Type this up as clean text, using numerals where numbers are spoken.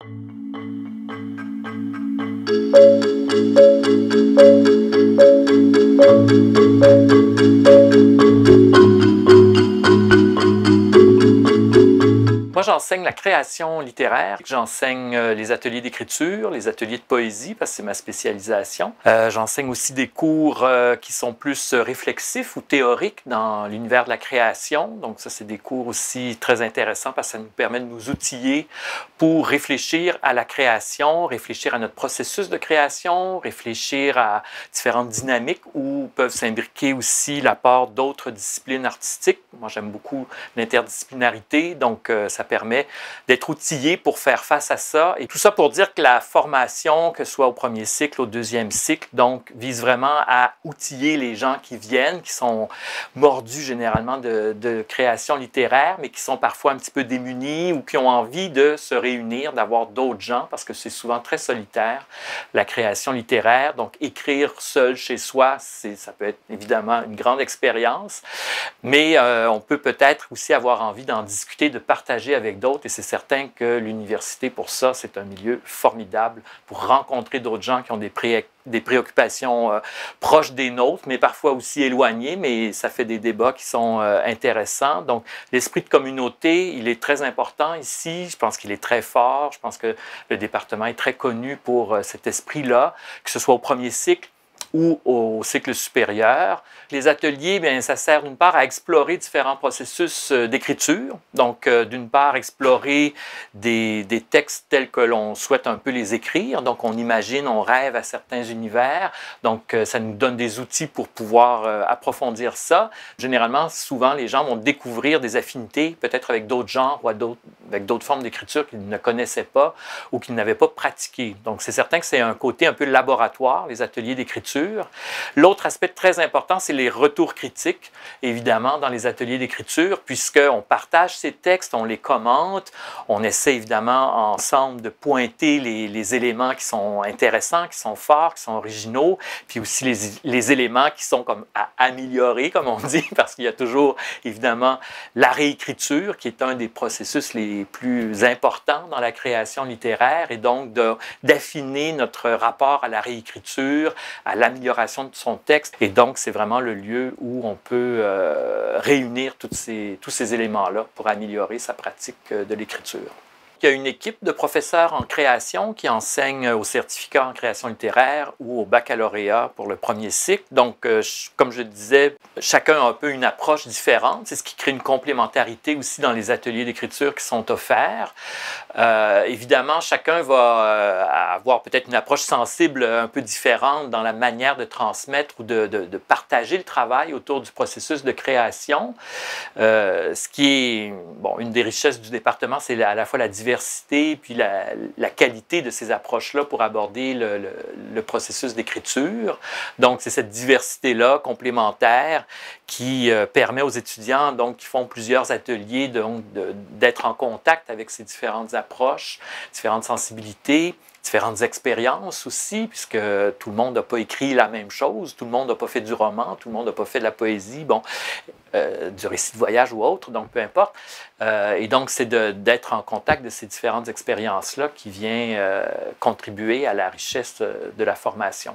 Moi, j'enseigne la création littéraire. J'enseigne les ateliers d'écriture, les ateliers de poésie, parce que c'est ma spécialisation. J'enseigne aussi des cours qui sont plus réflexifs ou théoriques dans l'univers de la création. Donc ça, c'est des cours aussi très intéressants parce que ça nous permet de nous outiller pour réfléchir à la création, réfléchir à notre processus de création, réfléchir à différentes dynamiques où peuvent s'imbriquer aussi l'apport d'autres disciplines artistiques. Moi, j'aime beaucoup l'interdisciplinarité, donc ça permet d'être outillé pour faire face à ça. Et tout ça pour dire que la formation, que ce soit au premier cycle, au deuxième cycle, donc vise vraiment à outiller les gens qui viennent, qui sont mordus généralement de création littéraire, mais qui sont parfois un petit peu démunis ou qui ont envie de se réunir, d'avoir d'autres gens, parce que c'est souvent très solitaire, la création littéraire. Donc écrire seul chez soi, ça peut être évidemment une grande expérience, mais on peut peut-être aussi avoir envie d'en discuter, de partager avec d'autres, et c'est certain que l'université, pour ça, c'est un milieu formidable pour rencontrer d'autres gens qui ont des préoccupations proches des nôtres, mais parfois aussi éloignées, mais ça fait des débats qui sont intéressants. Donc, l'esprit de communauté, il est très important ici. Je pense qu'il est très fort. Je pense que le département est très connu pour cet esprit-là, que ce soit au premier cycle ou au cycle supérieur. Les ateliers, bien, ça sert d'une part à explorer différents processus d'écriture. Donc, d'une part, explorer des textes tels que l'on souhaite un peu les écrire. Donc, on imagine, on rêve à certains univers. Donc, ça nous donne des outils pour pouvoir approfondir ça. Généralement, souvent, les gens vont découvrir des affinités, peut-être avec d'autres genres ou avec d'autres formes d'écriture qu'ils ne connaissaient pas ou qu'ils n'avaient pas pratiquées. Donc, c'est certain que c'est un côté un peu laboratoire, les ateliers d'écriture. L'autre aspect très important, c'est les retours critiques, évidemment, dans les ateliers d'écriture, puisqu'on partage ces textes, on les commente, on essaie évidemment ensemble de pointer les éléments qui sont intéressants, qui sont forts, qui sont originaux, puis aussi les éléments qui sont comme à améliorer, comme on dit, parce qu'il y a toujours, évidemment, la réécriture, qui est un des processus les plus importants dans la création littéraire, et donc d'affiner notre rapport à la réécriture, à l'amélioration de son texte. Et donc, c'est vraiment le lieu où on peut réunir tous ces éléments-là pour améliorer sa pratique de l'écriture. Il y a une équipe de professeurs en création qui enseignent au certificat en création littéraire ou au baccalauréat pour le premier cycle. Donc, comme je le disais, chacun a un peu une approche différente. C'est ce qui crée une complémentarité aussi dans les ateliers d'écriture qui sont offerts. Évidemment, chacun va avoir peut-être une approche sensible un peu différente dans la manière de transmettre ou de partager le travail autour du processus de création. Ce qui est, bon, une des richesses du département, c'est à la fois la diversité puis la qualité de ces approches-là pour aborder le processus d'écriture. Donc, c'est cette diversité-là complémentaire qui permet aux étudiants donc, qui font plusieurs ateliers d'être en contact avec ces différentes approches, différentes sensibilités, différentes expériences aussi, puisque tout le monde n'a pas écrit la même chose, tout le monde n'a pas fait du roman, tout le monde n'a pas fait de la poésie, bon, du récit de voyage ou autre, donc peu importe. Et donc, c'est d'être en contact de ces différentes expériences-là qui vient contribuer à la richesse de la formation.